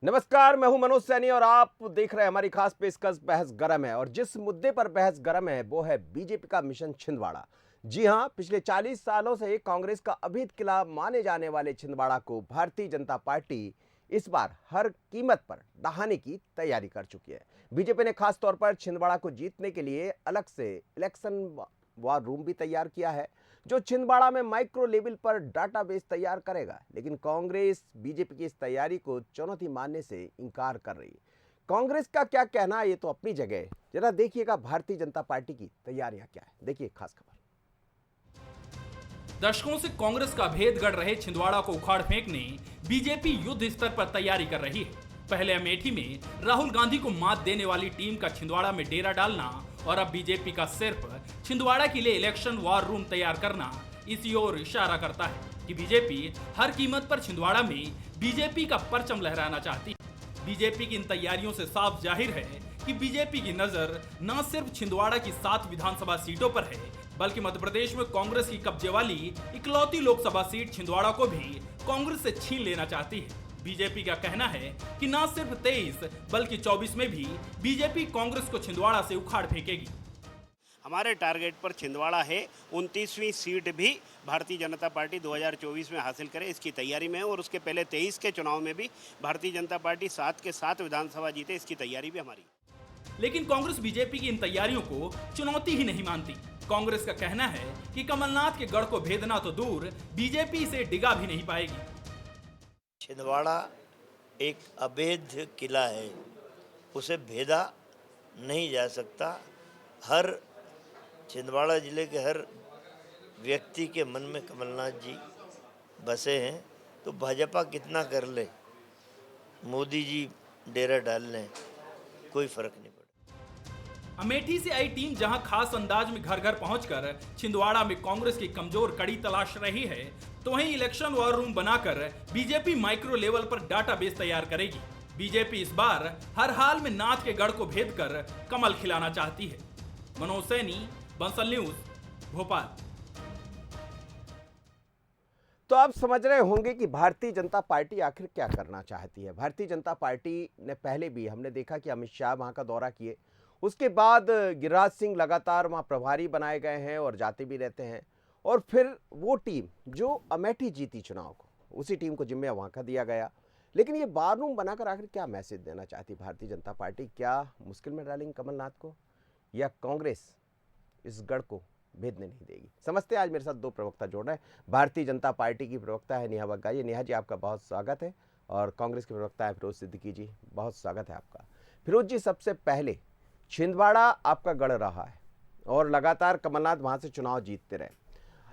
नमस्कार, मैं हूं मनोज सैनी और आप देख रहे हैं हमारी खास पेशकश बहस गरम है। और जिस मुद्दे पर बहस गरम है वो है बीजेपी का मिशन छिंदवाड़ा। जी हां, पिछले 40 सालों से कांग्रेस का अभेद किला माने जाने वाले छिंदवाड़ा को भारतीय जनता पार्टी इस बार हर कीमत पर ढहाने की तैयारी कर चुकी है। बीजेपी ने खास तौर पर छिंदवाड़ा को जीतने के लिए अलग से इलेक्शन वार रूम भी तैयार किया है, जो छिंदवाड़ा में माइक्रो लेवल पर डाटाबेस तैयार करेगा। लेकिन कांग्रेस बीजेपी की इस तैयारी को चुनौती मानने से इनकार कर रही है। कांग्रेस का क्या कहना है ये तो अपनी जगह है, जरा देखिएगा भारतीय जनता पार्टी की तैयारियां क्या है। देखिए खास खबर। दशकों से कांग्रेस का भेद गढ़ रहे छिंदवाड़ा को उखाड़ फेंकने बीजेपी युद्ध स्तर पर तैयारी कर रही है। पहले अमेठी में राहुल गांधी को मात देने वाली टीम का छिंदवाड़ा में डेरा डालना और अब बीजेपी का सिर्फ छिंदवाड़ा के लिए इलेक्शन वार रूम तैयार करना इसी ओर इशारा करता है कि बीजेपी हर कीमत पर छिंदवाड़ा में बीजेपी का परचम लहराना चाहती है। बीजेपी की इन तैयारियों से साफ जाहिर है कि बीजेपी की नजर न सिर्फ छिंदवाड़ा की 7 विधानसभा सीटों पर है, बल्कि मध्य प्रदेश में कांग्रेस की कब्जे वाली इकलौती लोकसभा सीट छिंदवाड़ा को भी कांग्रेस से छीन लेना चाहती है। बीजेपी का कहना है कि न सिर्फ 23 बल्कि 24 में भी बीजेपी कांग्रेस को छिंदवाड़ा से उखाड़ फेंकेगी। हमारे टारगेट पर छिंदवाड़ा है। 29वीं सीट भी भारतीय जनता पार्टी 2024 में हासिल करे, इसकी तैयारी में है। और उसके पहले 23 के चुनाव में भी भारतीय जनता पार्टी 7 के 7 विधानसभा जीते, इसकी तैयारी भी हमारी। लेकिन कांग्रेस बीजेपी की इन तैयारियों को चुनौती ही नहीं मानती। कांग्रेस का कहना है कि कमलनाथ के गढ़ को भेदना तो दूर, बीजेपी से डिगा भी नहीं पाएगी। छिंदवाड़ा एक अवैध किला है, उसे भेदा नहीं जा सकता। हर छिंदवाड़ा जिले के हर व्यक्ति के मन में कमलनाथ जी बसे हैं, तो भाजपा कितना कर ले, मोदी जी डेरा डाल लें, कोई फर्क नहीं पड़ता। अमेठी से आई टीम जहां खास अंदाज में घर घर पहुंचकर छिंदवाड़ा में कांग्रेस की कमजोर कड़ी तलाश रही है, तो वहीं इलेक्शन वॉर रूम बनाकर बीजेपी माइक्रो लेवल पर डाटाबेस तैयार करेगी। बीजेपी इस बार हर हाल में नाथ के गढ़ को भेद कर कमल खिलाना चाहती है। मनोज सैनी, बंसल न्यूज, भोपाल। तो आप समझ रहे होंगे कि भारतीय जनता पार्टी आखिर क्या करना चाहती है। भारतीय जनता पार्टी ने पहले भी हमने देखा कि अमित शाह वहां का दौरा किए, उसके बाद गिरिराज सिंह लगातार वहां प्रभारी बनाए गए हैं और जाते भी रहते हैं। और फिर वो टीम जो अमेठी जीती चुनाव को, उसी टीम को जिम्मे वहां का दिया गया। लेकिन ये बार रूम बनाकर आखिर क्या मैसेज देना चाहती भारतीय जनता पार्टी? क्या मुश्किल में डालेंगे कमलनाथ को, या कांग्रेस इस गढ़ को भेदने नहीं देगी? समझते हैं। आज मेरे साथ दो प्रवक्ता जोड़ रहे हैं। भारतीय जनता पार्टी की प्रवक्ता है नेहा बग्गाई। नेहा जी, आपका बहुत स्वागत है। और कांग्रेस के प्रवक्ता है फिरोज सिद्दीकी जी, बहुत स्वागत है आपका। फिरोज जी, सबसे पहले छिंदवाड़ा आपका गढ़ रहा है और लगातार कमलनाथ वहां से चुनाव जीतते रहे।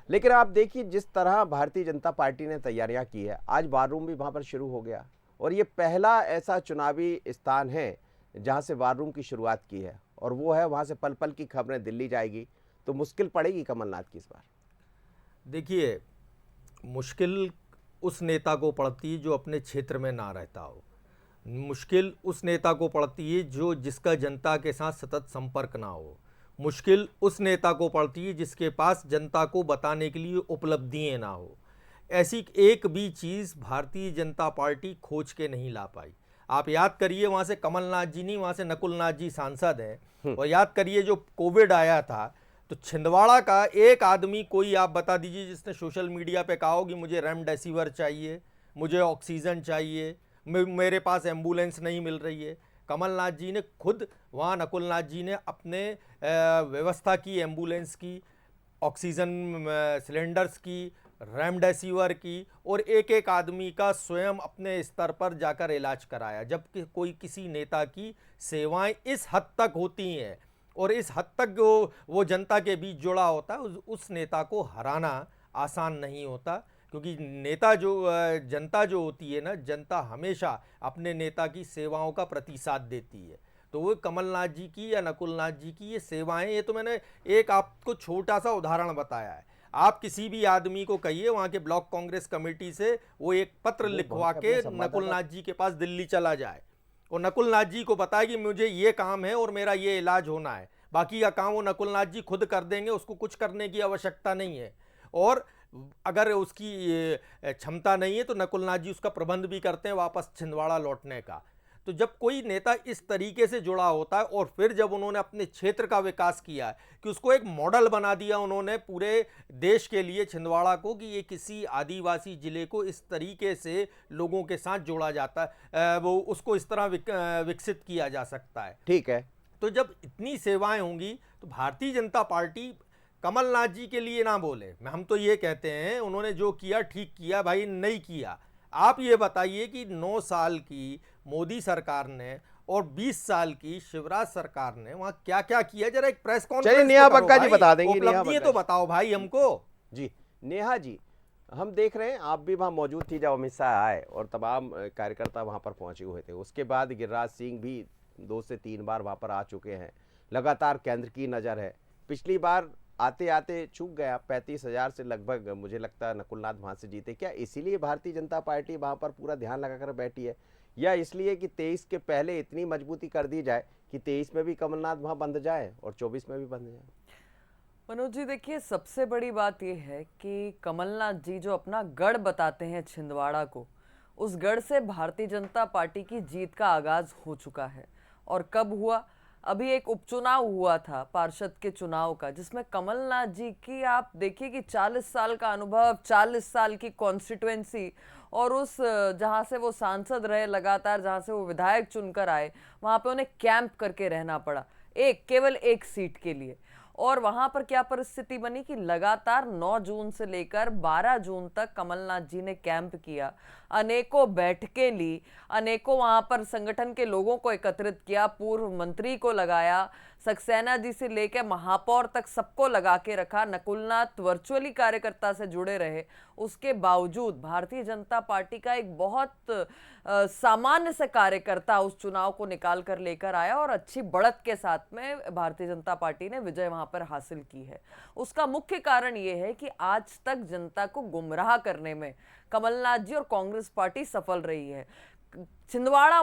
लेकिन आप देखिए जिस तरह भारतीय जनता पार्टी ने तैयारियां की है, आज वार रूम भी वहां पर शुरू हो गया और ये पहला ऐसा चुनावी स्थान है जहां से वार रूम की शुरुआत की है। और वो है वहां से पल पल की खबरें दिल्ली जाएगी, तो मुश्किल पड़ेगी कमलनाथ की इस बार। देखिए, मुश्किल उस नेता को पड़ती है जो अपने क्षेत्र में ना रहता हो। मुश्किल उस नेता को पड़ती है जो जिसका जनता के साथ सतत संपर्क ना हो। मुश्किल उस नेता को पड़ती है जिसके पास जनता को बताने के लिए उपलब्धियां ना हो। ऐसी एक भी चीज़ भारतीय जनता पार्टी खोज के नहीं ला पाई। आप याद करिए, वहाँ से कमलनाथ जी नहीं, वहाँ से नकुलनाथ जी सांसद हैं। और याद करिए जो कोविड आया था, तो छिंदवाड़ा का एक आदमी कोई आप बता दीजिए जिसने सोशल मीडिया पे कहा हो कि मुझे रेमडेसिविर चाहिए, मुझे ऑक्सीजन चाहिए, मेरे पास एम्बुलेंस नहीं मिल रही है। कमलनाथ जी ने खुद वहाँ, नकुलनाथ जी ने अपने व्यवस्था की, एम्बुलेंस की, ऑक्सीजन सिलेंडर्स की, रेमडेसिविर की, और एक एक आदमी का स्वयं अपने स्तर पर जाकर इलाज कराया। जबकि कोई किसी नेता की सेवाएं इस हद तक होती हैं और इस हद तक वो जनता के बीच जुड़ा होता है, उस नेता को हराना आसान नहीं होता। क्योंकि नेता जो जनता जो होती है ना, जनता हमेशा अपने नेता की सेवाओं का प्रतिसाद देती है। तो वो कमलनाथ जी की या नकुलनाथ जी की ये सेवाएं, ये तो मैंने एक आपको छोटा सा उदाहरण बताया है। आप किसी भी आदमी को कहिए वहाँ के ब्लॉक कांग्रेस कमेटी से वो एक पत्र लिखवा के नकुलनाथ जी के पास दिल्ली चला जाए और नकुलनाथ जी को बताए कि मुझे ये काम है और मेरा ये इलाज होना है, बाकी का काम वो नकुलनाथ जी खुद कर देंगे, उसको कुछ करने की आवश्यकता नहीं है। और अगर उसकी क्षमता नहीं है तो नकुलनाथ जी उसका प्रबंध भी करते हैं वापस छिंदवाड़ा लौटने का। तो जब कोई नेता इस तरीके से जुड़ा होता है और फिर जब उन्होंने अपने क्षेत्र का विकास किया है कि उसको एक मॉडल बना दिया उन्होंने पूरे देश के लिए छिंदवाड़ा को, कि ये किसी आदिवासी जिले को इस तरीके से लोगों के साथ जोड़ा जाता है, वो उसको इस तरह विकसित किया जा सकता है। ठीक है। तो जब इतनी सेवाएं होंगी तो भारतीय जनता पार्टी कमलनाथ जी के लिए ना बोले, हम तो ये कहते हैं उन्होंने जो किया ठीक किया भाई, नहीं किया। आप ये बताइए कि 9 साल की मोदी सरकार ने और 20 साल की शिवराज सरकार ने वहां क्या क्या किया, जरा एक प्रेस चलिए कॉन्फ्रेंस नेहा तो करो बग्गा जी भाई। बता देंगे। नेहा उपलब्धियां बग्गा तो बताओ भाई हमको। जी नेहा जी, हम देख रहे हैं आप भी वहाँ मौजूद थी जब अमित शाह आए और तमाम कार्यकर्ता वहाँ पर पहुंचे हुए थे। उसके बाद गिरिराज सिंह भी 2 से 3 बार वहाँ पर आ चुके हैं। लगातार केंद्र की नज़र है। पिछली बार आते आते चूक गया, 35,000 से लगभग मुझे लगता है नकुलनाथ वहाँ से जीते। क्या इसीलिए भारतीय जनता पार्टी वहाँ पर पूरा ध्यान लगाकर बैठी है, या इसलिए कि 23 के पहले इतनी मजबूती कर दी जाए कि 23 में भी कमलनाथ वहाँ बंध जाए और 24 में भी बंध जाए? मनोज जी देखिए, सबसे बड़ी बात यह है कि कमलनाथ जी जो अपना गढ़ बताते हैं छिंदवाड़ा को, उस गढ़ से भारतीय जनता पार्टी की जीत का आगाज हो चुका है। और कब हुआ? अभी एक उपचुनाव हुआ था पार्षद के चुनाव का, जिसमें कमलनाथ जी की आप देखिए कि 40 साल का अनुभव, 40 साल की कॉन्स्टिट्युएंसी, और उस जहां से वो सांसद रहे लगातार, जहां से वो विधायक चुनकर आए, वहां पे उन्हें कैंप करके रहना पड़ा केवल एक सीट के लिए। और वहां पर क्या परिस्थिति बनी कि लगातार 9 जून से लेकर 12 जून तक कमलनाथ जी ने कैंप किया, अनेकों बैठकें ली, अनेकों वहां पर संगठन के लोगों को एकत्रित किया, पूर्व मंत्री को लगाया, सक्सेना जी से लेकर महापौर तक सबको लगा के रखा। नकुलनाथ वर्चुअली कार्यकर्ता से जुड़े रहे। उसके बावजूद भारतीय जनता पार्टी का एक बहुत सामान्य से कार्यकर्ता उस चुनाव को निकाल कर लेकर आया और अच्छी बढ़त के साथ में भारतीय जनता पार्टी ने विजय वहां पर हासिल की है। उसका मुख्य कारण यह है कि आज तक जनता को गुमराह करने में कमलनाथ जी और कांग्रेस पार्टी सफल रही है। छिंदवाड़ा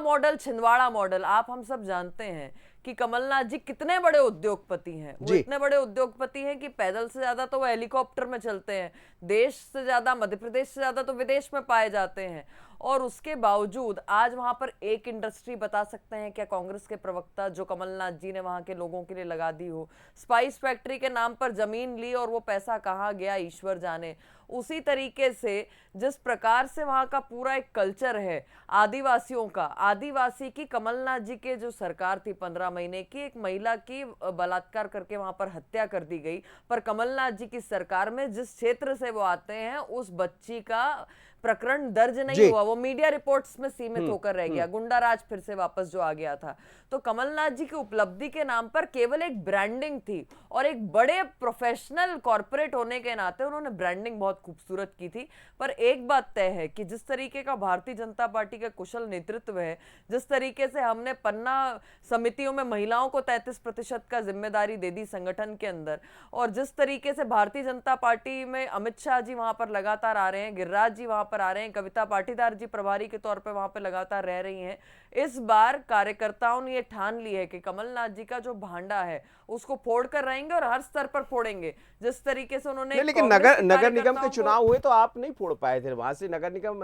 मॉडल आप हम सब जानते हैं कि कमलनाथ जी कितने बड़े उद्योगपति हैं। वो इतने बड़े उद्योगपति हैं कि पैदल से ज्यादा तो वो हेलीकॉप्टर में चलते हैं, देश से ज्यादा, मध्य प्रदेश से ज्यादा तो विदेश में पाए जाते हैं। और उसके बावजूद आज वहां पर एक इंडस्ट्री बता सकते हैं क्या कांग्रेस के प्रवक्ता जो कमलनाथ जी ने वहां के लोगों के लिए लगा दी हो? स्पाइस फैक्ट्री के नाम पर जमीन ली और वो पैसा कहाँ गया ईश्वर जाने। उसी तरीके से जिस प्रकार से वहां का पूरा एक कल्चर है आदिवासियों का, आदिवासी की कमलनाथ जी के जो सरकार थी 15 महीने की, एक महिला की बलात्कार करके वहां पर हत्या कर दी गई। पर कमलनाथ जी की सरकार में जिस क्षेत्र से वो आते हैं उस बच्ची का प्रकरण दर्ज नहीं हुआ, वो मीडिया रिपोर्ट्स में सीमित होकर रह गया, गुंडा राज फिर से वापस जो आ गया था। तो कमलनाथ जी की उपलब्धि के नाम पर केवल एक ब्रांडिंग थी और एक बड़े प्रोफेशनल कॉर्पोरेट होने के नाते उन्होंने ब्रांडिंग बहुत खूबसूरत की थी। पर एक बात तय है कि जिस तरीके का भारतीय जनता पार्टी का कुशल नेतृत्व है, जिस तरीके से हमने पन्ना समितियों में महिलाओं को 33% का जिम्मेदारी दे दी संगठन के अंदर, और जिस तरीके से भारतीय जनता पार्टी में अमित शाह जी वहां पर लगातार आ रहे हैं, गिरिराज जी वहां पर आ रहे हैं, कविता पाटीदार जी प्रभारी के तौर पे वहां पे लगातार रह रही हैं, इस बार कार्यकर्ताओं ने ये ठान ली है कि कमलनाथ जी का जो भांडा है उसको फोड़ कर रहेंगे और हर स्तर पर फोड़ेंगे। जिस तरीके से उन्होंने लेकिन नगर निगम के चुनाव हुए तो आप नहीं फोड़ पाए थे, वहां से नगर निगम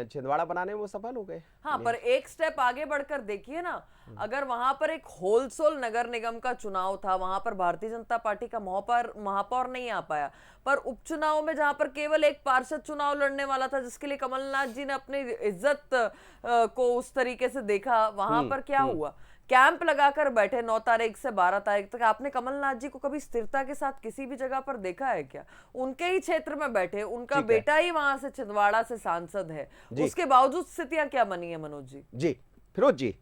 छिंदवाड़ा बनाने में वो सफल हो गए। हाँ, पर एक स्टेप आगे बढ़कर देखिए ना, अगर वहां पर एक होलसेल नगर निगम का चुनाव था, वहां पर भारतीय जनता पार्टी का महापौर नहीं आ पाया, पर उपचुनाव में जहां पर केवल एक पार्षद चुनाव लड़ने वाला था, जिसके लिए कमलनाथ जी ने अपनी इज्जत को उस तरीके से देखा, वहां पर क्या हुआ? कैंप लगाकर बैठे 9 तारीख से 12 तारीख तक। आपने कमलनाथ जी को कभी स्थिरता के साथ किसी भी जगह पर देखा है क्या? उनके ही क्षेत्र में बैठे, उनका बेटा ही वहां से छिंदवाड़ा से सांसद है, उसके बावजूद स्थितियां क्या बनी है मनोज जी? जी फिरोज जी,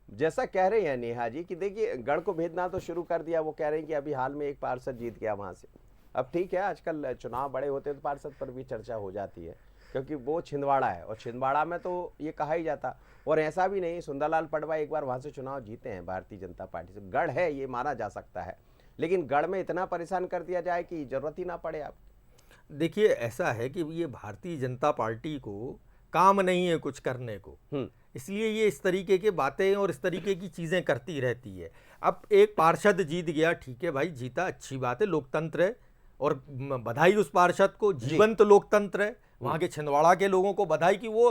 जैसा कह रहे हैं नेहा जी कि देखिए गढ़ को भेदना तो शुरू कर दिया, वो कह रहे हैं कि अभी हाल में एक पार्षद जीत गया वहां से। अब ठीक है, आजकल चुनाव बड़े होते हैं तो पार्षद पर भी चर्चा हो जाती है, क्योंकि वो छिंदवाड़ा है और छिंदवाड़ा में तो ये कहा ही जाता। और ऐसा भी नहीं, सुंदरलाल पटवा एक बार वहां से चुनाव जीते हैं भारतीय जनता पार्टी से। गढ़ है ये माना जा सकता है, लेकिन गढ़ में इतना परेशान कर दिया जाए कि जरूरत ही ना पड़े। आप देखिए, ऐसा है कि ये भारतीय जनता पार्टी को काम नहीं है कुछ करने को, इसलिए ये इस तरीके की बातें और इस तरीके की चीज़ें करती रहती है। अब एक पार्षद जीत गया, ठीक है भाई, जीता, अच्छी बात है, लोकतंत्र है, और बधाई उस पार्षद को, जीवंत लोकतंत्र है वहाँ के छिंदवाड़ा के लोगों को बधाई कि वो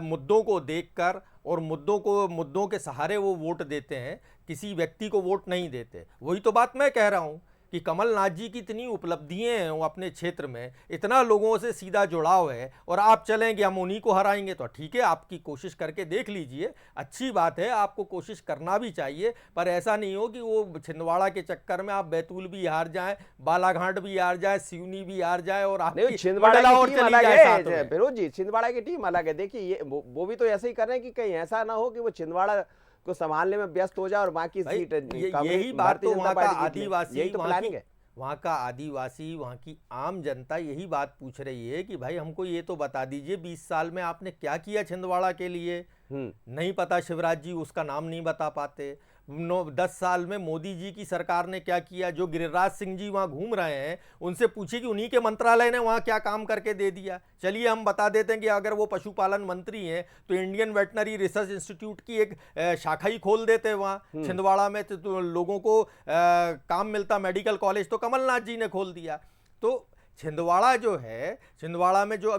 मुद्दों को देखकर और मुद्दों के सहारे वो वोट देते हैं, किसी व्यक्ति को वोट नहीं देते। वही तो बात मैं कह रहा हूँ कि कमलनाथ जी की इतनी उपलब्धियां हैं वो अपने क्षेत्र में, इतना लोगों से सीधा जुड़ाव है, और आप चलेंगे हम उन्हीं को हराएंगे तो ठीक है, आपकी कोशिश करके देख लीजिए, अच्छी बात है, आपको कोशिश करना भी चाहिए, पर ऐसा नहीं हो कि वो छिंदवाड़ा के चक्कर में आप बैतूल भी हार जाएं, बालाघाट भी हार जाए, सिवनी भी हार जाए और आपकी छिंदवाड़ा मंडला और की टीम चली अलग जाए साथ है में। फिरोज जी, छिंदवाड़ा की टीम अलग है। देखिए ये वो भी तो ऐसे ही कर रहे हैं कि कहीं ऐसा ना हो कि वो छिंदवाड़ा को संभालने में व्यस्त हो जाए और बाकी भाई, सीट यही बात तो वहाँ का आदिवासी, यही तो प्लानिंग है। वहाँ का आदिवासी, वहाँ की आम जनता यही बात पूछ रही है कि भाई हमको ये तो बता दीजिए 20 साल में आपने क्या किया छिंदवाड़ा के लिए। नहीं पता, शिवराज जी उसका नाम नहीं बता पाते। 10 साल में मोदी जी की सरकार ने क्या किया, जो गिरिराज सिंह जी वहाँ घूम रहे हैं उनसे पूछिए कि उन्हीं के मंत्रालय ने वहाँ क्या काम करके दे दिया। चलिए हम बता देते हैं कि अगर वो पशुपालन मंत्री हैं तो इंडियन वेटनरी रिसर्च इंस्टीट्यूट की एक शाखा ही खोल देते वहाँ छिंदवाड़ा में, तो लोगों को काम मिलता, मेडिकल कॉलेज तो कमलनाथ जी ने खोल दिया। तो छिंदवाड़ा जो है, छिंदवाड़ा में जो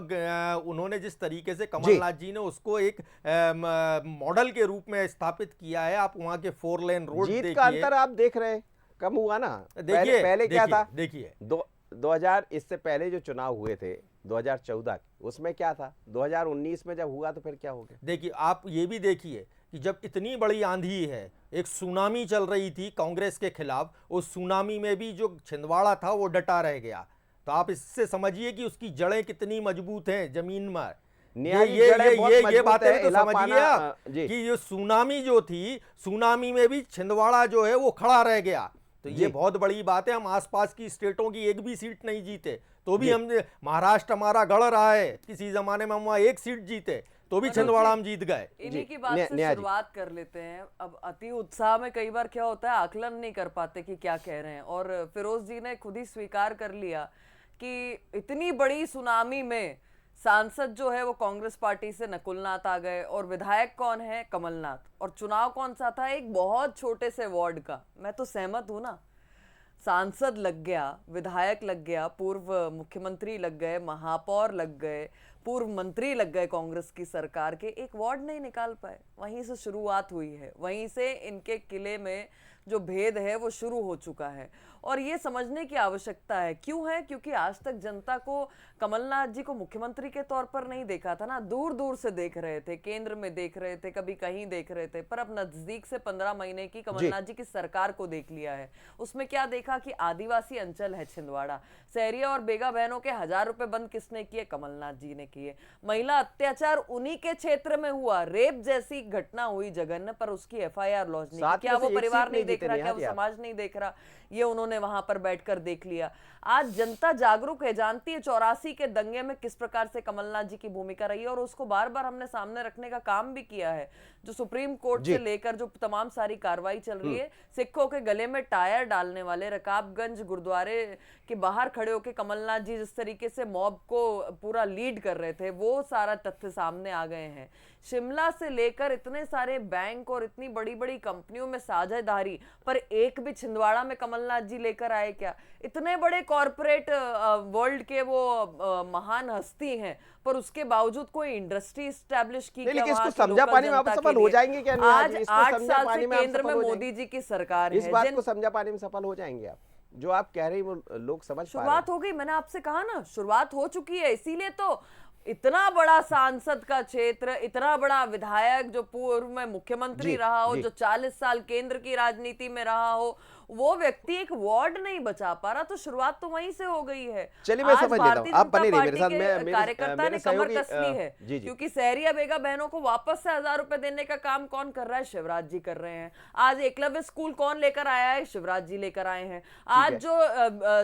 उन्होंने जिस तरीके से कमलनाथ जी ने उसको एक मॉडल के रूप में स्थापित किया है, आप वहां के 4 लेन रोड जीत का अंतर आप देख रहे हैं, कम हुआ ना। देखिए पहले क्या था, देखिए 2000 इससे पहले जो चुनाव हुए थे 2014 उसमें क्या था, 2019 में जब हुआ तो फिर क्या हो गया। देखिए आप ये भी देखिए कि जब इतनी बड़ी आंधी है, एक सुनामी चल रही थी कांग्रेस के खिलाफ, उस सुनामी में भी जो छिंदवाड़ा था वो डटा रह गया। तो आप इससे समझिए कि उसकी जड़ें कितनी मजबूत हैं जमीन में। ये बातें तो समझिए आप कि ये सुनामी जो थी, सुनामी में भी छिंदवाड़ा जो है वो खड़ा रह गया। तो ये बहुत बड़ी बात है। हम आसपास की स्टेटों की एक भी सीट नहीं जीते तो भी हम, महाराष्ट्र हमारा गढ़ रहा है, किसी जमाने में हम वहाँ 1 सीट जीते तो भी छिंदवाड़ा हम जीत गए। इन्हीं की बात से शुरुआत कर लेते हैं। अब अति उत्साह में कई बार क्या होता है, आकलन नहीं कर पाते कि क्या कह रहे हैं, और फिरोज जी ने खुद ही स्वीकार कर लिया कि इतनी बड़ी सुनामी में सांसद जो है वो कांग्रेस पार्टी से नकुलनाथ आ गए, और विधायक कौन है, कमलनाथ, और चुनाव कौन सा था, एक बहुत छोटे से वार्ड का। मैं तो सहमत हूं ना, सांसद लग गया, विधायक लग गया, पूर्व मुख्यमंत्री लग गए, महापौर लग गए, पूर्व मंत्री लग गए कांग्रेस की सरकार के, एक वार्ड नहीं निकाल पाए। वहीं से शुरुआत हुई है, वहीं से इनके किले में जो भेद है वो शुरू हो चुका है। और ये समझने की आवश्यकता है। क्यों है? क्योंकि आज तक जनता को कमलनाथ जी को मुख्यमंत्री के तौर पर नहीं देखा था ना, दूर दूर से देख रहे थे, केंद्र में देख रहे थे, कभी कहीं देख रहे थे, पर अब नजदीक से 15 महीने की कमलनाथ जी की सरकार को देख लिया है। उसमें क्या देखा कि आदिवासी अंचल है छिंदवाड़ा, सहरिया और बेगा बहनों के 1000 रुपए बंद किसने किए, कमलनाथ जी ने किए। महिला अत्याचार उन्हीं के क्षेत्र में हुआ, रेप जैसी घटना हुई जघन्य, पर उसकी FIR लॉन्च नहीं की। क्या वो परिवार नहीं देख रहा, क्या वो समाज नहीं देख रहा, ये उन्होंने वहां पर बैठकर देख लिया। आज जनता जागरूक है, जानती है 84 के दंगे में किस प्रकार से कमलनाथ जी की भूमिका रही है, और उसको बार बार हमने सामने रखने का काम भी किया है। जो सुप्रीम कोर्ट से लेकर जो तमाम सारी कार्रवाई चल रही है, सिखों के गले में टायर डालने वाले, रकाबगंज गुरुद्वारे के बाहर खड़े होकर कमलनाथ जी जिस तरीके से मॉब को पूरा लीड कर रहे थे, वो सारा तथ्य सामने आ गए हैं। शिमला से लेकर इतने सारे बैंक और इतनी बड़ी बड़ी कंपनियों में साझेदारी, पर एक भी छिंदवाड़ा में कमलनाथ जी लेकर आए क्या? इतने बड़े कॉर्पोरेट वर्ल्ड के वो महान हस्ती हैं, पर उसके बावजूद कोई इंडस्ट्री स्टैब्लिश की क्या? लेकिन इसको समझा पाने में आप सफल हो जाएंगे क्या? आज 8 साल से केंद्र में मोदी जी की सरकार है, इस बात को समझा पाने में सफल हो जाएंगे आप? जो आप कह रही वो लोग समझ पा रहे हैं। शुरुआत हो गई, मैंने आपसे कहा ना, शुरुआत हो चुकी है। इसीलिए तो इतना बड़ा सांसद का क्षेत्र, इतना बड़ा विधायक जो पूर्व में मुख्यमंत्री रहा हो, जो 40 साल केंद्र की राजनीति में रहा हो, वो व्यक्ति एक वार्ड नहीं बचा पा रहा, तो शुरुआत तो वहीं से हो गई है। चलिए मैं समझ लेता हूं, आप बने रहिए मेरे साथ। कार्यकर्ता ने कमर कस ली है, क्योंकि सहरिया बेगा बहनों को वापस से 1000 रुपए देने का काम कौन कर रहा है? शिवराज जी कर रहे हैं। आज एकलव्य स्कूल कौन लेकर आया है? शिवराज जी लेकर आए हैं। आज जो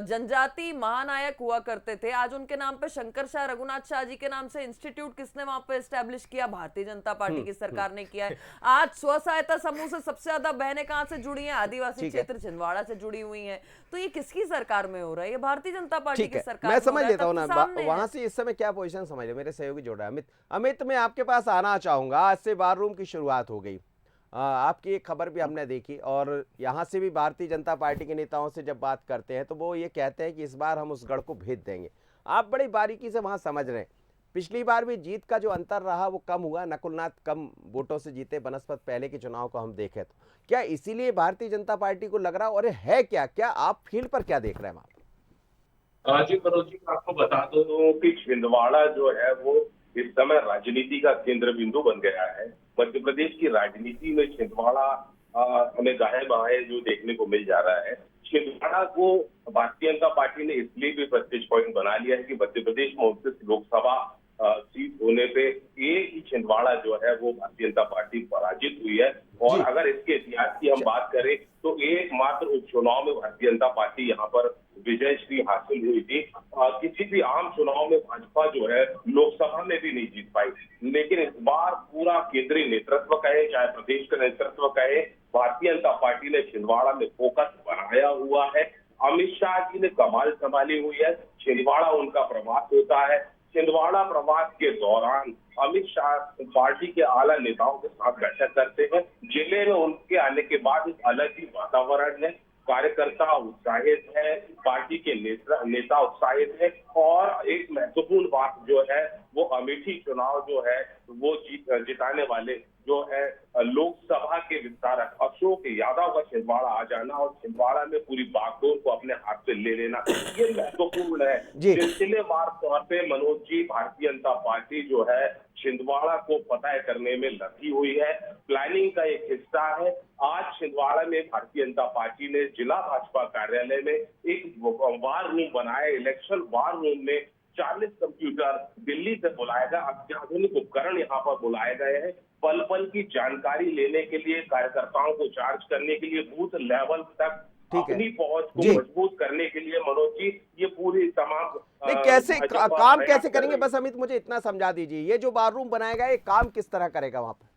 जनजाति महानायक हुआ करते थे, आज उनके नाम पे शंकर शाह रघुनाथ शाह जी के नाम से इंस्टीट्यूट किसने वहां पे एस्टेब्लिश किया? भारतीय जनता पार्टी की सरकार ने किया है। आज स्व सहायता समूह से सबसे ज्यादा बहनें कहां से जुड़ी हैं? आदिवासी क्षेत्र छिंदवाड़ा से जुड़ी हुई हैं। तो ये किसकी सरकार में हो रहा है? ये भारतीय जनता पार्टी की सरकार। मैं समझ लेता हूँ ना वहां से इस समय क्या पोजीशन समझ ले। मेरे सहयोगी जोड़ रहा है अमित। अमित, मैं आपके पास आना चाहूंगा। आज से वार रूम की शुरुआत हो गई। आपकी एक खबर भी हमने देखी और यहाँ से भी भारतीय जनता पार्टी के नेताओं से जब बात करते हैं तो वो ये कहते हैं कि इस बार हम उस गढ़ को भेज देंगे। आप बड़ी बारीकी से वहाँ समझ रहे हैं। पिछली बार भी जीत का जो अंतर रहा वो कम हुआ, नकुलनाथ कम वोटों से जीते बनस्पत पहले के चुनाव को हम देखें तो। क्या इसीलिए भारतीय जनता पार्टी को लग रहा और है क्या आप फील्ड पर क्या देख रहे हैं वहाँ? जी मनोज जी, मैं आपको बता दूं कि छिंदवाड़ा जो है वो इस समय राजनीति का केंद्र बिंदु बन गया है। मध्य प्रदेश की राजनीति में छिंदवाड़ा हमें गाहे बाहे जो देखने को मिल जा रहा है। छिंदवाड़ा को भारतीय जनता पार्टी ने इसलिए भी प्रेस्टीज पॉइंट बना लिया है कि मध्य प्रदेश में 29 लोकसभा सीट होने पे एक ही छिंदवाड़ा जो है वो भारतीय जनता पार्टी पराजित हुई है। और अगर इसके इतिहास की हम बात करें तो एकमात्र उपचुनाव में भारतीय जनता पार्टी यहाँ पर विजय श्री हासिल हुई थी। किसी भी आम चुनाव में भाजपा जो है लोकसभा में भी नहीं जीत पाई, लेकिन इस बार पूरा केंद्रीय नेतृत्व कहे चाहे प्रदेश का नेतृत्व कहे, भारतीय जनता पार्टी ने छिंदवाड़ा में फोकस बनाया हुआ है। अमित शाह जी ने कमाल संभाली हुई है। छिंदवाड़ा उनका प्रवास होता है। छिंदवाड़ा प्रवास के दौरान अमित शाह पार्टी के आला नेताओं के साथ बैठक करते हैं। जिले में उनके आने के बाद एक अलग ही वातावरण है, कार्यकर्ता उत्साहित है, पार्टी के नेता उत्साहित है। और एक महत्वपूर्ण बात जो है वो अमेठी चुनाव जो है वो जिताने वाले जो है लोकसभा के विस्तारक अशोक यादव का छिंदवाड़ा आ जाना और छिंदवाड़ा में पूरी बागडोर को अपने हाथ से ले लेना, ये महत्वपूर्ण है। सिलसिलेवार तौर पे मनोज जी, भारतीय जनता पार्टी जो है छिंदवाड़ा को फतह करने में लगी हुई है, प्लानिंग का एक हिस्सा है। आज छिंदवाड़ा में भारतीय जनता पार्टी ने जिला भाजपा कार्यालय में एक वार रूम बनाया। इलेक्शन वार रूम में 40 कंप्यूटर दिल्ली से बुलाए गए, अत्याधुनिक उपकरण यहाँ पर बुलाए गए हैं। पल पल की जानकारी लेने के लिए, कार्यकर्ताओं को चार्ज करने के लिए, बूथ लेवल तक अपनी पहुंच को मजबूत करने के लिए मनोज जी ये पूरी तमाम कैसे काम कैसे करेंगे, बस अमित मुझे इतना समझा दीजिए। ये जो बार रूम बनाएगा ये काम किस तरह करेगा वहां पर?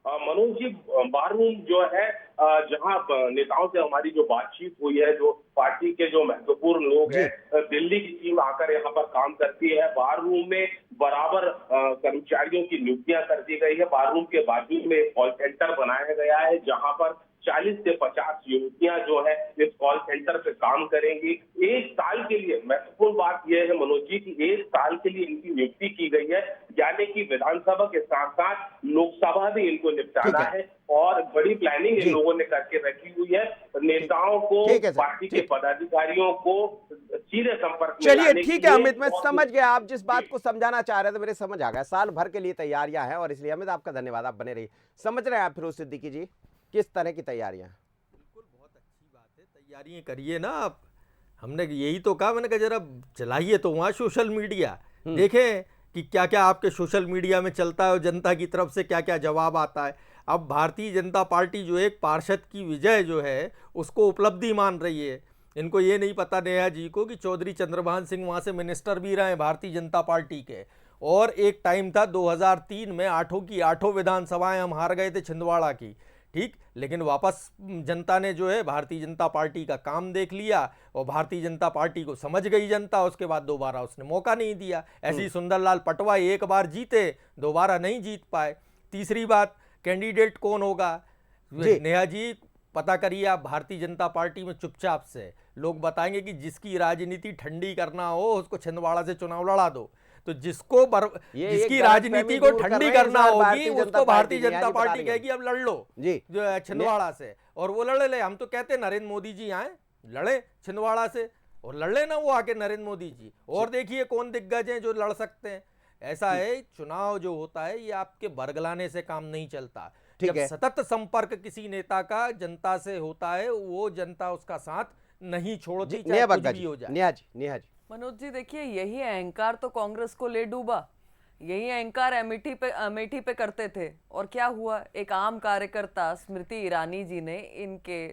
मनोज जी, बार रूम जो है जहां नेताओं से हमारी जो बातचीत हुई है, जो पार्टी के जो महत्वपूर्ण लोग हैं, दिल्ली की टीम आकर यहाँ पर काम करती है। बार रूम में बराबर कर्मचारियों की नियुक्तियां कर दी गई है। बार रूम के बाजू में कॉल सेंटर बनाया गया है जहां पर 40 से 50 युवतियां जो है इस कॉल सेंटर पे काम करेंगी। 1 साल के लिए, महत्वपूर्ण बात यह है मनोज जी की 1 साल के लिए इनकी नियुक्ति की गई है, यानी कि विधानसभा के साथ साथ लोकसभा भी इनको निपटाना है। और बड़ी प्लानिंग इन लोगों ने करके रखी हुई है। नेताओं को, पार्टी के पदाधिकारियों को सीधे संपर्क में। चलिए ठीक है अमित, मैं समझ गया आप जिस बात को समझाना चाह रहे थे, मेरे समझ आ गया। साल भर के लिए तैयारियां हैं और इसलिए अमित आपका धन्यवाद, आप बने रहिए। समझ रहे हैं आप फिरोज सिद्दीकी जी किस तरह की तैयारियां? बिल्कुल, बहुत अच्छी बात है, तैयारियां करिए ना आप। हमने यही तो कहा, मैंने कहा जरा चलाइए तो वहाँ सोशल मीडिया, देखें कि क्या क्या आपके सोशल मीडिया में चलता है और जनता की तरफ से क्या क्या जवाब आता है। अब भारतीय जनता पार्टी जो एक पार्षद की विजय जो है उसको उपलब्धि मान रही है। इनको ये नहीं पता नेहा जी को कि चौधरी चंद्रभान सिंह वहाँ से मिनिस्टर भी रहे भारतीय जनता पार्टी के, और एक टाइम था 2003 में 8 की 8 विधानसभाएं हम हार गए थे छिंदवाड़ा की, ठीक। लेकिन वापस जनता ने जो है भारतीय जनता पार्टी का काम देख लिया और भारतीय जनता पार्टी को समझ गई जनता, उसके बाद दोबारा उसने मौका नहीं दिया। ऐसे ही सुंदरलाल पटवा एक बार जीते, दोबारा नहीं जीत पाए। तीसरी बात, कैंडिडेट कौन होगा नेहा जी, पता करिए आप भारतीय जनता पार्टी में चुपचाप से लोग बताएंगे कि जिसकी राजनीति ठंडी करना हो उसको छिंदवाड़ा से चुनाव लड़ा दो। तो जिसकी राजनीति को ठंडी करना होगी उसको भारतीय जनता पार्टी कहेगी अब लड़ लो जो छिंदवाड़ा से, और वो लड़ ले। हम तो कहते हैं नरेंद्र मोदी जी आए लड़े छिंदवाड़ा से, और लड़ लेना वो आके नरेंद्र मोदी जी, और देखिए कौन दिग्गज हैं जो लड़ सकते हैं। ऐसा है, चुनाव जो होता है ये आपके बरगलाने से काम नहीं चलता। जब सतत संपर्क किसी नेता का जनता से होता है वो जनता उसका साथ नहीं छोड़ती, चाहे कुछ भी हो जाए। नेहा जी मनोज जी देखिए, यही अहंकार तो कांग्रेस को ले डूबा। यही अहंकार अमेठी पे करते थे, और क्या हुआ, एक आम कार्यकर्ता स्मृति ईरानी जी ने इनके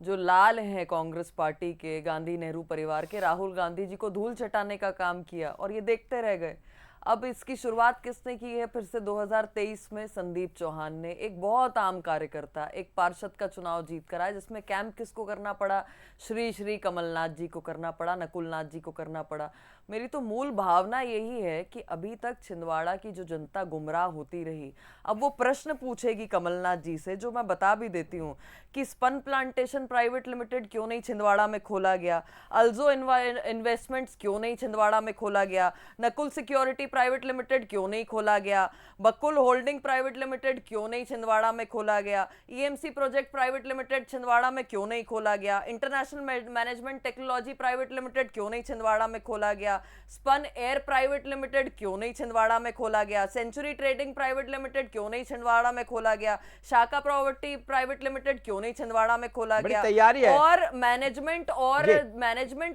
जो लाल हैं कांग्रेस पार्टी के, गांधी नेहरू परिवार के, राहुल गांधी जी को धूल चटाने का काम किया और ये देखते रह गए। अब इसकी शुरुआत किसने की है फिर से 2023 में? संदीप चौहान ने, एक बहुत आम कार्यकर्ता, एक पार्षद का चुनाव जीत कर आया, जिसमें कैंप किसको करना पड़ा? श्री कमलनाथ जी को करना पड़ा, नकुलनाथ जी को करना पड़ा। मेरी तो मूल भावना यही है कि अभी तक छिंदवाड़ा की जो जनता गुमराह होती रही, अब वो प्रश्न पूछेगी कमलनाथ जी से, जो मैं बता भी देती हूँ कि स्पन प्लांटेशन प्राइवेट लिमिटेड क्यों नहीं छिंदवाड़ा में खोला गया, अल्जो इन्वेस्टमेंट्स क्यों नहीं छिंदवाड़ा में खोला गया, नकुल सिक्योरिटी प्राइवेट लिमिटेड क्यों नहीं खोला गया, बकुल होल्डिंग प्राइवेट लिमिटेड क्यों नहीं छिंदवाड़ा में खोला गया, EMC project private limited Chhindwara में क्यों नहीं खोला गया, international management technology private limited क्यों नहीं छिंदवाड़ा में खोला गया, स्पन एयर प्राइवेट लिमिटेड क्यों नहीं छिंदवाड़ा में खोला गया, सेंचुरी ट्रेडिंग प्राइवेट लिमिटेड क्यों नहीं छिंदवाड़ा में खोला गया, शाखा प्रॉपर्टी प्राइवेट लिमिटेड क्यों नहीं छिंदवाड़ा में खोला बड़ी गया, तैयारी है। और मैनेजमेंट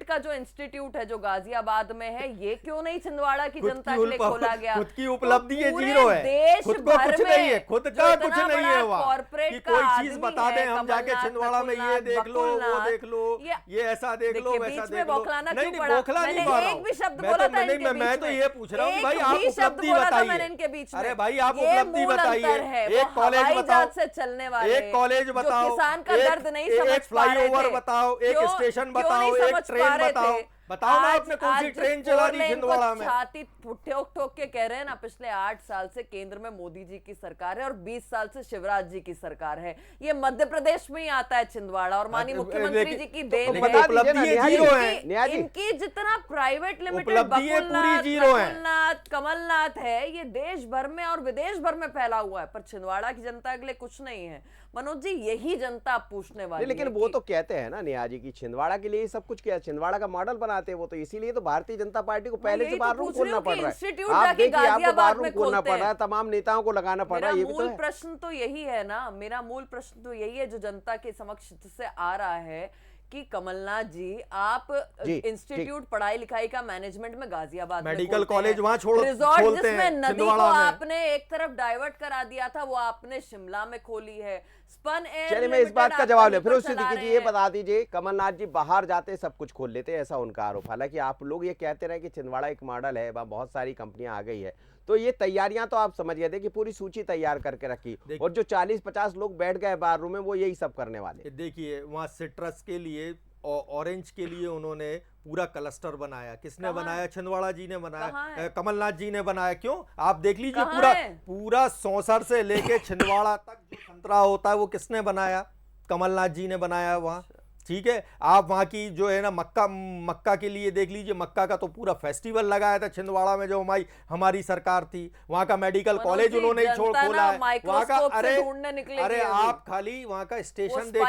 का जो इंस्टीट्यूट है जो गाजियाबाद में है, ये क्यों नहीं छिंदवाड़ा की जनता के लिए खोला गया। खुद की उपलब्धि तो ये पूरे जीरो है, देश खुद को भर कुछ में नहीं है, खुद जो का इतना कुछ नहीं बड़ा है वहाँ कॉर्पोरेट कि का कोई चीज आदमी बता है, दें हम जाके कमलनाथ, छिंदवाड़ा में ये नकुलनाथ, देख लो, वो बकुलनाथ, देख लो, ये ऐसा देख लो, देखिए, वैसा बीच देख में लो। बौखलाना नहीं क्यों नहीं पड़ा? बौखला नहीं मैंने पा रहा एक भी शब्द हूँ। बोला था नहीं, इनके मैं बीच तो में। ये पूछ रहा हूँ कि भाई एक आप भी शब्द उपलब्धि बोला था मैंने बताइए। इनके बीच में। अरे भाई आप ये उपलब्धि मूल बताइए, अंतर है, एक वो कॉलेज हवाई बताओ, जहाज से चलने वाले, एक कॉलेज जो बताओ, किसान का दर्द नहीं समझ एक पा रहे फ्लाईओवर थे। बताओ, एक क्यों- स्टेशन क्यों बताओ, नहीं एक समझ ट्रेन पा रहे बताओ, थे? बताओ ना आज- आपने कौन सी आज ट्रेन जिस चला फोर दी लेन को छिंदवाड़ा में। छाती ठोक ठोक के कह रहे हैं ना, पिछले 8 साल से केंद्र में मोदी जी की सरकार है और 20 साल से शिवराज जी की सरकार है। ये मध्य प्रदेश में ही आता है छिंदवाड़ा, और माननीय मुख्यमंत्री जी की देन लेकिन है। उपलब्धि ये न्याय जी, जीरो है। न्याय जी। इनकी जितना प्राइवेट लिमिटेड उपलब्धि ये पूरी बकुलनाथ, जीरो है। नकुलनाथ, कमलनाथ है, ये देश भर में और विदेश भर में फैला हुआ है, पर छिंदवाड़ा की जनता के लिए कुछ नहीं है। मनोज जी, यही जनता आप पूछने वाली नहीं, लेकिन है वो कि- तो कहते हैं ना नियाजी की छिंदवाड़ा के लिए ही सब कुछ किया, छिंदवाड़ा का मॉडल बनाते हैं वो, तो इसीलिए तो भारतीय जनता पार्टी को पहले से यही तो बाहर रूम पूछ रही खोलना हूँ पड़ कि रहा इंस्टीट्यूट है। आप जाके देखिए, आपको गाजियाबाद बाहर रूम में खोलना खोलते पड़ रहा है, हैं। तमाम नेताओं को लगाना पड़ रहा मेरा है, ये भी तो मूल है। प्रश्न तो यही है ना, मेरा मूल प्रश्न तो यही है जो जनता के समक्ष से आ रहा है कि कमलनाथ जी, आप जी, इंस्टीट्यूट पढ़ाई लिखाई का मैनेजमेंट में गाजियाबाद में मेडिकल खोलते कॉलेज हैं। वहाँ रिजॉर्ट खोलते जिसमें हैं नदी को छिंदवाड़ा में। आपने एक तरफ डाइवर्ट करा दिया था, वो आपने शिमला में खोली है। स्पन एयर चलिए मैं इस लिमिटेड बात का आप जवाब ले, कहीं फिर पर उस चला सिद्दीकी जी रहे ये हैं। बता दीजिए, कमलनाथ जी बाहर जाते सब कुछ खोल लेते हैं, ऐसा उनका आरोप। हालांकि आप लोग ये कहते रहे कि छिंदवाड़ा एक मॉडल है, वहाँ बहुत सारी कंपनियां आ गई है, तो ये तैयारियां तो आप समझ गए थे कि पूरी सूची तैयार करके रखी, और जो 40-50 लोग बैठ गए बार रूम में वो यही सब करने वाले। देखिए वहाँ सिट्रस के लिए और ऑरेंज के लिए उन्होंने पूरा क्लस्टर बनाया। किसने बनाया? छिंदवाड़ा जी ने बनाया, कमलनाथ जी ने बनाया। क्यों? आप देख लीजिए पूरा सौंसर से लेके छिंदवाड़ा तक जो संतरा होता है वो किसने बनाया? कमलनाथ जी ने बनाया वहाँ। ठीक है, आप वहाँ की जो है ना मक्का के लिए देख लीजिए, मक्का का तो पूरा फेस्टिवल लगाया था छिंदवाड़ा में जो हमारी सरकार थी। वहाँ का मेडिकल कॉलेज उन्होंने ही खोला है वहाँ का। अरे आप खाली वहाँ का स्टेशन अरे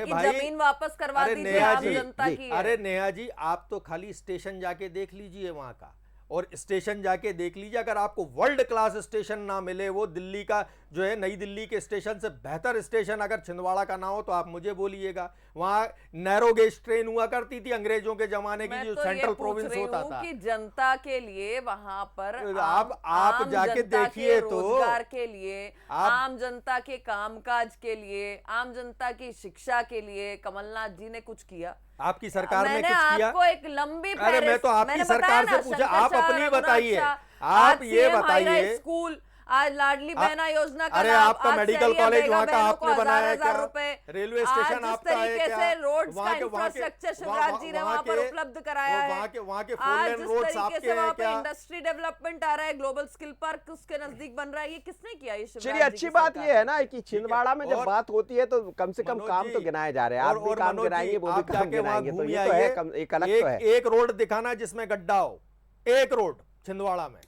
भाई, जमीन वापस करवा दीजिए आप जनता की। अरे नेहा जी, आप तो खाली स्टेशन जाके देख लीजिए वहाँ का, और स्टेशन जाके देख लीजिए। अगर आपको वर्ल्ड क्लास स्टेशन ना मिले, वो दिल्ली का जो है नई दिल्ली के स्टेशन से बेहतर स्टेशन अगर छिंदवाड़ा का ना हो तो आप मुझे बोलिएगा। वहाँ नैरो गेज ट्रेन हुआ करती थी अंग्रेजों के जमाने की, जो सेंट्रल प्रोविंस होता था। कि जनता के लिए वहां पर आप जाके देखिए तो रोजगार के लिए, आम जनता के कामकाज के लिए, आम जनता की शिक्षा के लिए कमलनाथ जी ने कुछ किया? आपकी सरकार ने कुछ किया? आपको एक लंबी अरे मैं तो आपकी सरकार से पूछा, आप अपनी बताइए। आप ये बताइए, स्कूल आज लाडली बहना योजना का अरे लाभ, आपका आज मेडिकल शहरिया कॉलेज बेगा वहाँ का बहनों आपने को बनाया है 1000 क्या? रुपए, रेलवे स्टेशन आज जिस आपका है तरीके क्या? से रोड्स का वहाँ के इंफ्रास्ट्रक्चर शिवराज जी ने वहाँ पर उपलब्ध कराया है। वहाँ के 4 आज लेन जिस रोड्स तरीके आपके से वहाँ हैं पे क्या? इंडस्ट्री डेवलपमेंट आ रहा है, ग्लोबल स्किल पार्क उसके नजदीक बन रहा है, ये किसने किया? ये शिवराज चलिए, जी अच्छी की बात सरकार ये है ना कि छिंदवाड़ा में जब बात होती है तो कम से कम मनोज काम तो जी, गिनाए जा रहे हैं। आप भी काम मनोज गिनाएंगे, जी, वो भी आप काम जाके वहाँ गिनाएंगे, तो घूम ये तो है आइए। एक अलग तो है। एक रोड दिखाना जिसमें गड्ढा हो, एक रोड छिंदवाड़ा में,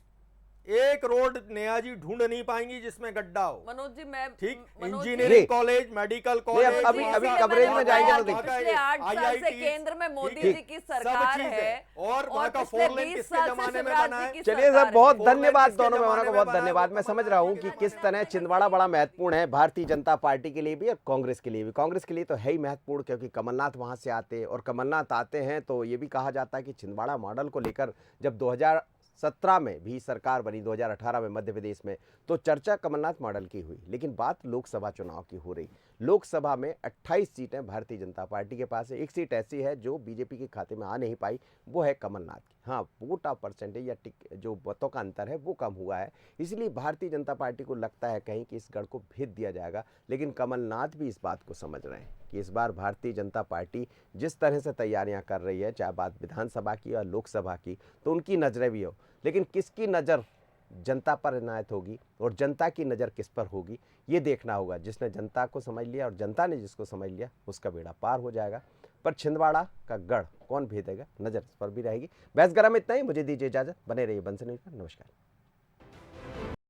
एक रोड नेहा जी ढूंढ नहीं पाएंगी जिसमें गड्ढा हो। मनोज जी, मैं ठीक, Manoj ji, engineering college, medical college, अभी कवरेज में जाएंगे तो देखिए। पिछले 8 साल से केंद्र में मोदी जी की सरकार है, और वहाँ का पिछले 4 लेन 20 किसके साल से जमाने में शिवराज बना जी है? की चलिए सरकार सर, बहुत है। धन्यवाद किसके दोनों मेहमानों जमाने को, में बहुत बना है? धन्यवाद। मैं समझ रहा हूँ कि किस तरह छिंदवाड़ा बड़ा महत्वपूर्ण है भारतीय जनता पार्टी के लिए भी और कांग्रेस के लिए भी। कांग्रेस के लिए तो है ही महत्वपूर्ण, क्योंकि कमलनाथ वहां से आते हैं, और कमलनाथ आते हैं तो ये भी कहा जाता है कि छिंदवाड़ा मॉडल को लेकर जब 2017 में भी सरकार बनी, 2018 में मध्य प्रदेश में, तो चर्चा कमलनाथ मॉडल की हुई। लेकिन बात लोकसभा चुनाव की हो रही। लोकसभा में 28 सीटें भारतीय जनता पार्टी के पास है, एक सीट ऐसी है जो बीजेपी के खाते में आ नहीं पाई, वो है कमलनाथ की। हाँ वोट ऑफ परसेंटेज या जो मतों का अंतर है वो कम हुआ है, इसलिए भारतीय जनता पार्टी को लगता है कहीं कि इस गढ़ को भेद दिया जाएगा। लेकिन कमलनाथ भी इस बात को समझ रहे हैं कि इस बार भारतीय जनता पार्टी जिस तरह से तैयारियां कर रही है, चाहे बात विधानसभा की या लोकसभा की, तो उनकी नज़रें भी हो, लेकिन किसकी नज़र जनता पर इनायत होगी और जनता की नज़र किस पर होगी ये देखना होगा। जिसने जनता को समझ लिया और जनता ने जिसको समझ लिया उसका बेड़ा पार हो जाएगा। पर छिंदवाड़ा का गढ़ कौन भेदेगा, नज़र इस पर भी रहेगी। बहस गरम इतना ही, मुझे दीजिए इजाज़त, बने रहिए बंसल न्यूज़ पर। नमस्कार।